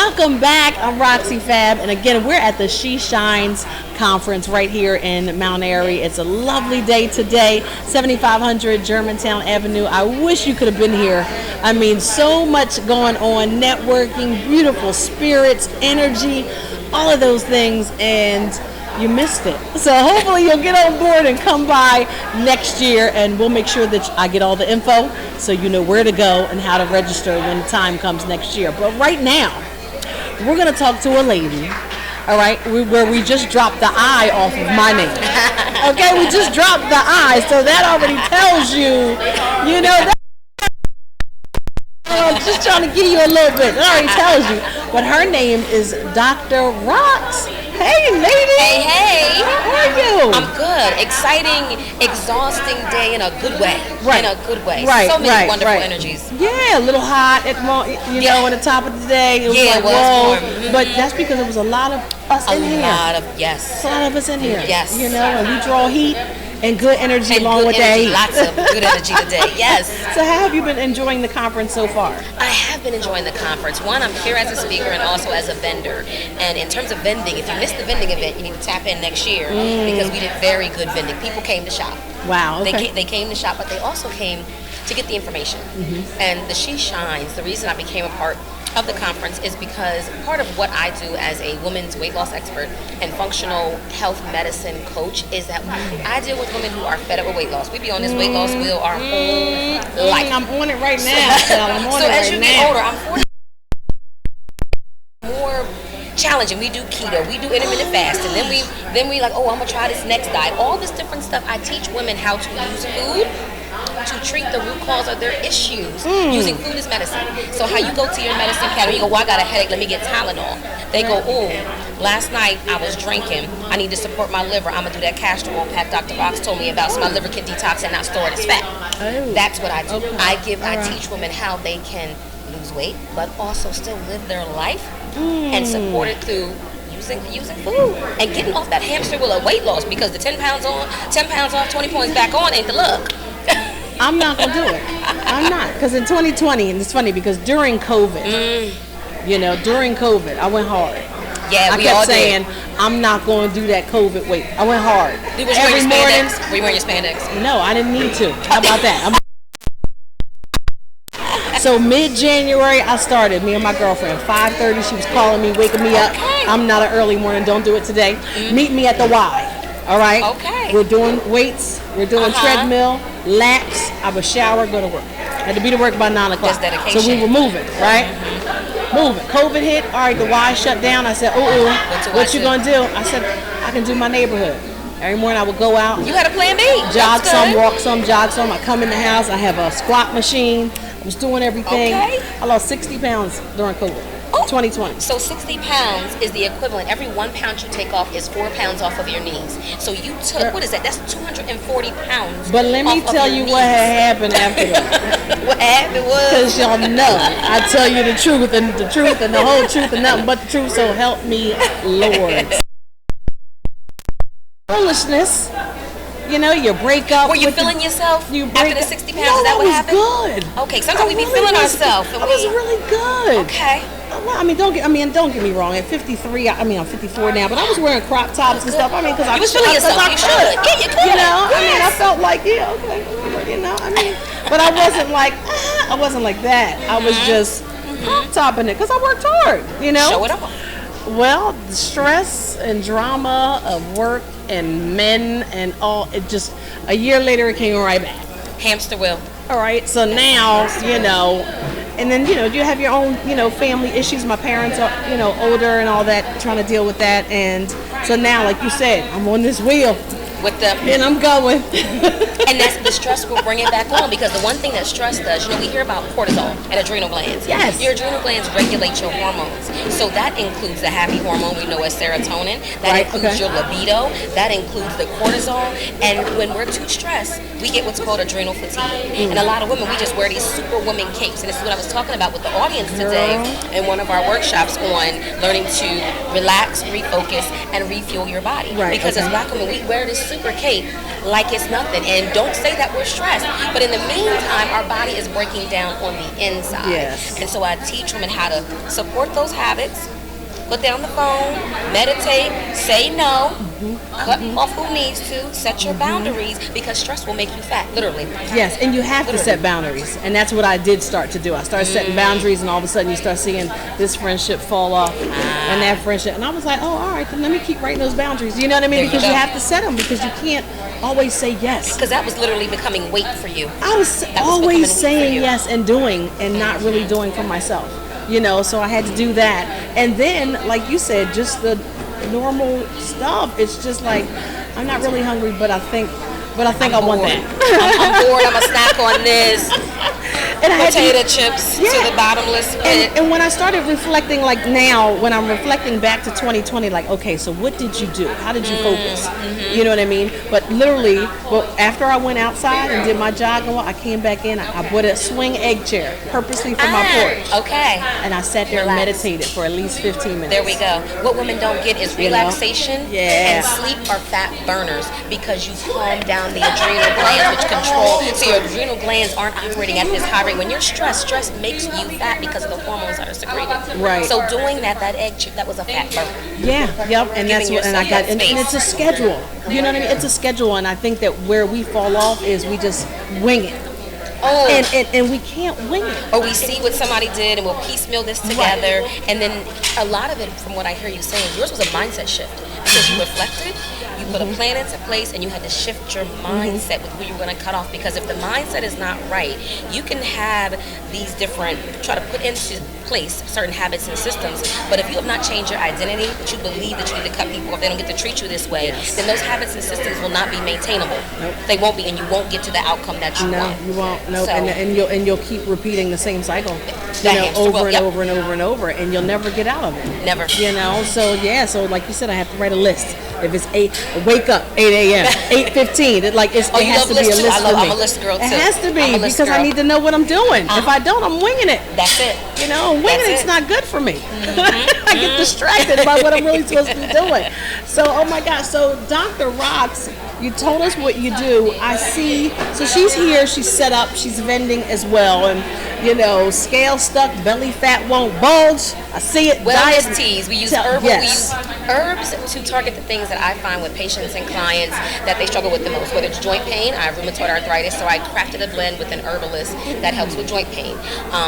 Welcome back. I'm Roxy Fab, and again, we're at the She Shines conference right here in Mount Airy. It's a lovely day today, 7500 Germantown Avenue. I wish you could have been here. I mean, so much going on, networking, beautiful spirits, energy, all of those things, and you missed it. So hopefully you'll get on board and come by next year, and we'll make sure that I get all the info so you know where to go and how to register when the time comes next year. But right now, we're going to talk to a lady, all right, where we just dropped the I off of my name. Okay, we just dropped the I, so that already tells you, you know, that, I'm just trying to give you a little bit. That already tells you. But her name is Dr. Rox. Hey, lady. Hey. How are you? I'm good. Exciting, exhausting day in a good way. Right. In a good way. Right. So many wonderful right. energies. Yeah, a little hot at you know, on the top of the day. It was like, it was whoa. warm. Mm-hmm. But that's because there was a lot of us in here. Yes. A lot of us in here. Yes. You know, and we draw heat and good energy and along good with energy, that. lots of good energy today. Yes. So how have you been enjoying the conference so far? I have been enjoying the conference. One, I'm here as a speaker and also as a vendor. And in terms of vending, if you missed the vending event, you need to tap in next year because we did very good vending. People came to shop. Wow. Okay. They came to shop, but they also came to get the information. And the She Shines, the reason I became a part of the conference is because part of what I do as a women's weight loss expert and functional health medicine coach is that I deal with women who are fed up with weight loss. We be on this weight loss wheel our whole life. I'm on it right now. I'm on so it as right you now. get older, I'm 40 more challenging. We do keto, we do intermittent fasting, then we like, oh, I'm gonna try this next diet. All this different stuff. I teach women how to use food to treat the root cause of their issues using food as medicine. So how you go to your medicine cabinet, you go, well, I got a headache, let me get Tylenol. They go, oh, last night I was drinking, I need to support my liver, I'm gonna do that castor oil pack Dr. Rox told me about so my liver can detox and not store it as fat. That's what I do. Okay. I teach women how they can lose weight but also still live their life and support it through using food and getting off that hamster wheel of weight loss, because the 10 pounds off, 20 points back on ain't the look. I'm not gonna do it. I'm not, because in 2020, and it's funny because during COVID, during COVID, I went hard. Yeah, I kept saying I'm not going to do that COVID weight. I went hard. Every morning. Were you wearing your spandex? No, I didn't need to. How about that? So mid-January, I started. Me and my girlfriend. 5:30, she was calling me, waking me up. I'm not an early morning. Don't do it today. Meet me at the Y. All right. Okay. We're doing weights. We're doing treadmill, laps. I would shower, go to work. I had to be to work by 9 o'clock. That's dedication. So we were moving, right? Moving. COVID hit. All right, the Y shut down. I said, what you gonna do? I said, I can do my neighborhood. Every morning I would go out. You had a plan B. Jog some, walk some, jog some. I come in the house. I have a squat machine. I was doing everything. Okay. I lost 60 pounds during COVID. 2020. So 60 pounds is the equivalent. Every 1 pound you take off is 4 pounds off of your knees. So you took, what is that? That's 240 pounds. But let me tell you what had happened after that. What happened was, because y'all know I tell you the truth and the whole truth and nothing but the truth. So help me, Lord. Foolishness. You break up. Were you feeling yourself after the 60 pounds? Is that what happened? Good. Okay, sometimes we be feeling ourselves. I was really good. Okay. Don't get me wrong. At 53, I'm 54 now, but I was wearing crop tops and stuff. Because I was feeling yourself. You should. Yeah, you could. I felt like, okay. But I wasn't like, that. I was just crop topping it because I worked hard. Show it off. Well, the stress and drama of work and men and all, it just, a year later it came right back. Hamster wheel. All right, so now, and then, you have your own, family issues. My parents are, older and all that, trying to deal with that. And so now, like you said, I'm on this wheel. With the and I'm going. And that's the stress will bring it back on, because the one thing that stress does, we hear about cortisol and adrenal glands. Yes. Your adrenal glands regulate your hormones. So that includes the happy hormone we know as serotonin. That includes your libido. That includes the cortisol. And when we're too stressed, we get what's called adrenal fatigue. And a lot of women, we just wear these superwoman capes. And this is what I was talking about with the audience today in one of our workshops on learning to relax, refocus, and refuel your body. Because as black women, we wear this reciprocate like it's nothing. And don't say that we're stressed. But in the meantime, our body is breaking down on the inside. Yes. And so I teach women how to support those habits, put down the phone, meditate, say no, cut off who needs to, set your boundaries, because stress will make you fat, literally. Yes, and you have to set boundaries. And that's what I did start to do. I started setting boundaries, and all of a sudden you start seeing this friendship fall off and that friendship. And I was like, oh, all right, then let me keep writing those boundaries. You know what I mean? Because you have to set them, because you can't always say yes. Because that was literally becoming weight for you. I was always saying yes and doing and not really doing for myself. You know, so I had to do that. And then, like you said, just the normal stuff. It's just like, I'm not really hungry, but I think I want that. I'm bored. I'm a snack on this. And potato chips to the bottomless pit. And when I started reflecting, like now, when I'm reflecting back to 2020, like, okay, so what did you do? How did you focus? You know what I mean? But literally, after I went outside and did my jog and walk, I came back in. I bought a swing egg chair purposely for my porch. Okay. And I sat there and meditated for at least 15 minutes. There we go. What women don't get is relaxation and sleep are fat burners, because you calm down the adrenal glands, which control. So your adrenal glands aren't operating at this high rate. When you're stressed, stress makes you fat because of the hormones that are secreted. Right. So doing that egg chip, that was a fat burner. Yeah. Yep. And that's what. And I got. And it's a schedule. You know what I mean? It's a schedule, and I think that where we fall off is we just wing it. Oh. And we can't wing it. Or we see what somebody did and we'll piecemeal this together. Right. And then a lot of it, from what I hear you saying, yours was a mindset shift, because you reflected, you put a plan into place, and you had to shift your mindset with who you're going to cut off. Because if the mindset is not right, you can have these different, try to put into place certain habits and systems, but if you have not changed your identity, that you believe that you need to cut people off, they don't get to treat you this way, then those habits and systems will not be maintainable. Nope. They won't be, and you won't get to the outcome that you want. No, you won't. No, so, and you'll keep repeating the same cycle, over and over and over and over, and you'll never get out of it. Never. You know, so like you said, I have to write a list. If it's wake up 8 a.m., 8:15. It has to be a list for me. I'm a list girl too. It has to be, because I need to know what I'm doing. If I don't, I'm winging it. That's it. You know, winging it's not good for me. I get distracted by what I'm really supposed to be doing. So, oh my gosh. So, Dr. Rocks, you told us what you do. I see. So she's here. She's set up. She's vending as well. And, scale stuck, belly fat won't bulge. I see it. Wellness teas. We use herbal. Yes. We use herbs to target the things that I find with patients and clients that they struggle with the most. Whether it's joint pain, I have rheumatoid arthritis, so I crafted a blend with an herbalist that helps with joint pain.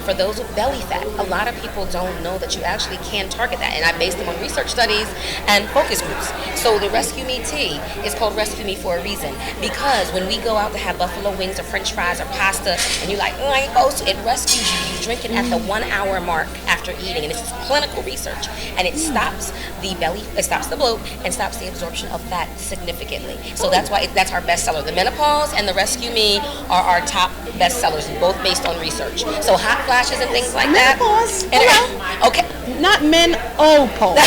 For those with belly fat, a lot of people don't know that you actually can target that, and I based them on research studies and focus groups. So the Rescue Me tea is called Rescue Me for a reason, because when we go out to have buffalo wings or french fries or pasta, and you're like, oh, I ain't supposed to, it rescues you. You drink it at the 1 hour mark after eating, and it's clinical research, and it stops the belly, it stops the bloat, and stops the absorption of fat significantly. So that's why that's our bestseller. The Menopause and the Rescue Me are our top bestsellers, both based on research. So hot flashes and things like menopause. That. Menopause. Okay. Not menopause.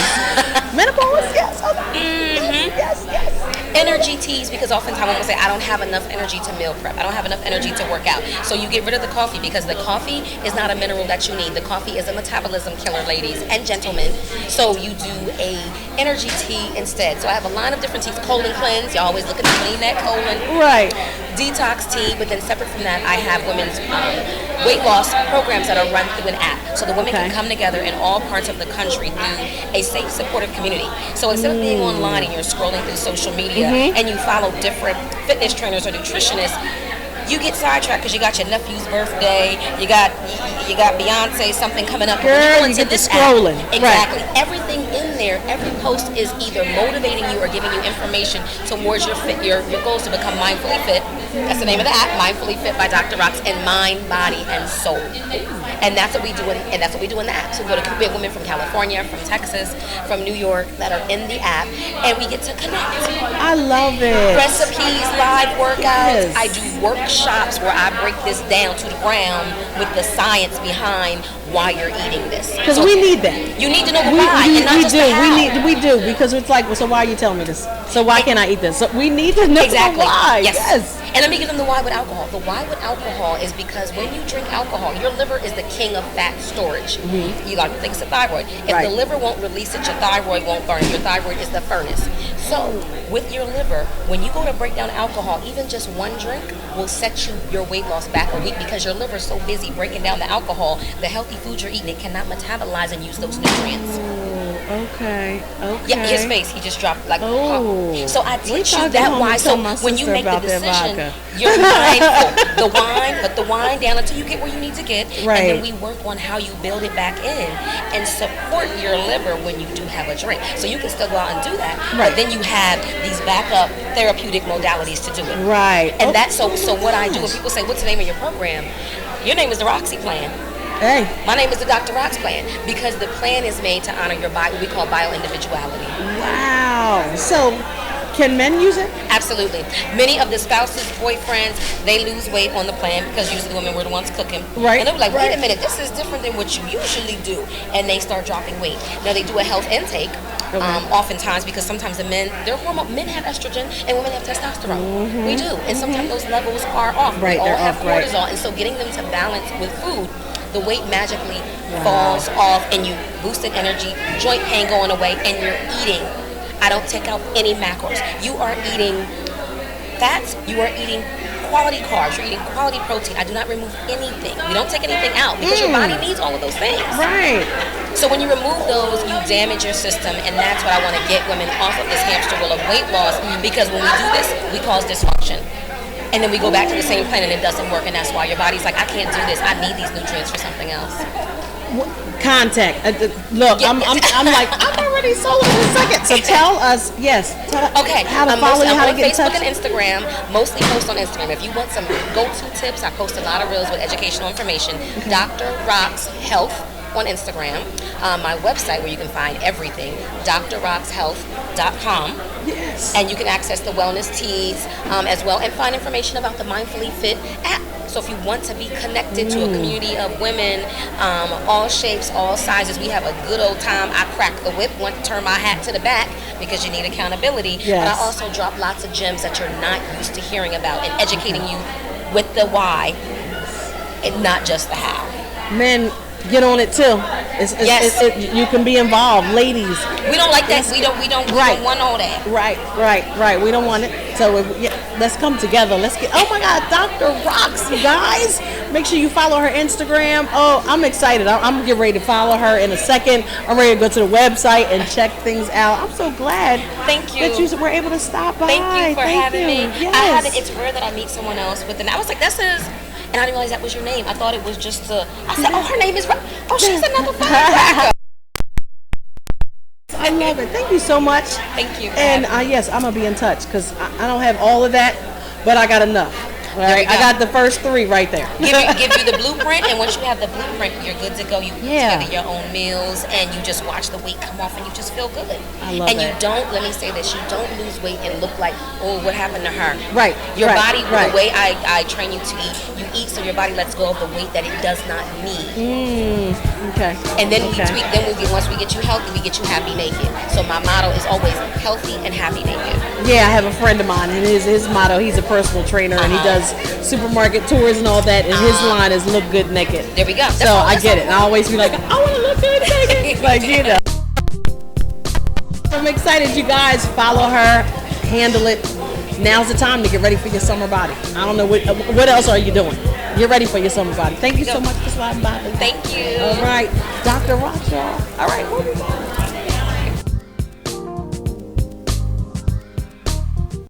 Menopause. Yes. Okay. Yes. Energy teas, because oftentimes women say, I don't have enough energy to meal prep. I don't have enough energy to work out. So you get rid of the coffee, because the coffee is not a mineral that you need. The coffee is a metabolism killer, ladies and gentlemen. So you do a energy tea instead. So I have a line of different teas. Colon cleanse. You're always looking to clean that colon. Right. Detox tea. But then separate from that, I have women's weight loss programs that are run through an app. So the women can come together in all parts of the country through a safe, supportive community. So instead of being online and you're scrolling through social media and you follow different fitness trainers or nutritionists, you get sidetracked because you got your nephew's birthday, you got Beyonce something coming up. Girl, you get to scrolling. Exactly. Right. Everything in there, every post is either motivating you or giving you information towards your goals to become mindfully fit. That's the name of the app, Mindfully Fit by Dr. Rocks, and mind, body, and soul. And that's what we do in the app. So we have women from California, from Texas, from New York that are in the app, and we get to connect. I love it. Recipes, live workouts. Yes. I do workshops where I break this down to the ground with the science behind why you're eating this. Because we need that. You need to know the why, and not just the We do because it's like, well, so why are you telling me this? So why can't I eat this? So we need to know Exactly. why. Yes. And let me give them the why with alcohol. The why with alcohol is because when you drink alcohol, your liver is the king of fat storage. You like to think it's the thyroid. If the liver won't release it, your thyroid won't burn. Your thyroid is the furnace. So with your liver, when you go to break down alcohol, even just one drink will set your weight loss back a week because your liver is so busy breaking down the alcohol, the healthy food you're eating, it cannot metabolize and use those nutrients. Okay. Yeah, his face, he just dropped like. Oh. So I teach you that why. So when you make the decision, you're mindful. Put the wine down until you get where you need to get, and then we work on how you build it back in and support your liver when you do have a drink. So you can still go out and do that, but then you have these backup therapeutic modalities to do it. Right. And that's so what I do when people say, "What's the name of your program?" Your name is the Roxy Plan. Hey. My name is the Dr. Rox Plan because the plan is made to honor your body, what we call bio-individuality. Wow. So, can men use it? Absolutely. Many of the spouses, boyfriends, they lose weight on the plan because usually women were the ones cooking. Right. And they're like, wait a minute, this is different than what you usually do. And they start dropping weight. Now, they do a health intake. Oftentimes, because sometimes the men have estrogen and women have testosterone. We do. And sometimes those levels are off. Right, we all they're have off, cortisol. And so getting them to balance with food, the weight magically falls off and you boosted energy, joint pain going away, and you're eating. I don't take out any macros. You are eating fats, you are eating quality carbs, you're eating quality protein. I do not remove anything. We don't take anything out because your body needs all of those things. Right. So when you remove those, you damage your system, and that's what I want to get women off of this hamster wheel of weight loss, because when we do this, we cause dysfunction. And then we go back to the same plan and it doesn't work, and that's why your body's like, I can't do this. I need these nutrients for something else. Contact. Look, I'm like, I'm already sold in a second. So tell us, how to follow you, how to get in touch. Facebook and Instagram, mostly post on Instagram. If you want some go-to tips, I post a lot of reels with educational information. Dr. Rox Health on Instagram. My website where you can find everything, drroxhealth.com. Yes. And you can access the wellness teas as well and find information about the Mindfully Fit app. So if you want to be connected to a community of women, all shapes, all sizes, we have a good old time. I crack the whip, want to turn my hat to the back because you need accountability. Yes. But I also drop lots of gems that you're not used to hearing about and educating you with the why and not just the how. Men, get on it too. You can be involved, ladies. We don't like that. We don't want all that. Right. We don't want it. So let's come together. Let's get. Oh my God, Dr. Rox, you guys! Make sure you follow her Instagram. Oh, I'm excited. I'm getting ready to follow her in a second. I'm ready to go to the website and check things out. I'm so glad. Thank you. That you were able to stop by. Thank you for having me. Yes. It's rare that I meet someone else with I was like, this is. And I didn't realize that was your name. I thought it was just I said, oh, her name is she's another firecracker. I love it. Thank you so much. Thank you. And yes, I'm going to be in touch because I don't have all of that, but I got enough. All right, I got the first 3 right there. give you the blueprint, and once you have the blueprint, you're good to go. You put together your own meals, and you just watch the weight come off, and you just feel good. I love and it. You don't, let me say this, you don't lose weight and look like, oh, what happened to her? Right. Your body, the way I train you to eat, you eat so your body lets go of the weight that it does not need. Okay. And then we tweak, once we get you healthy, we get you happy naked. So my motto is always healthy and happy naked. Yeah, I have a friend of mine, and his motto, he's a personal trainer, and he does supermarket tours and all that, and his line is look good naked. There we go. So I get it. And I always be like, I want to look good naked. Like, you know. I'm excited, you guys. Follow her, handle it. Now's the time to get ready for your summer body. I don't know what else are you doing. Get ready for your summer body. Thank you so much for sliding by. Thank you. All right. Dr. Rox, y'all. All right, we'll be back.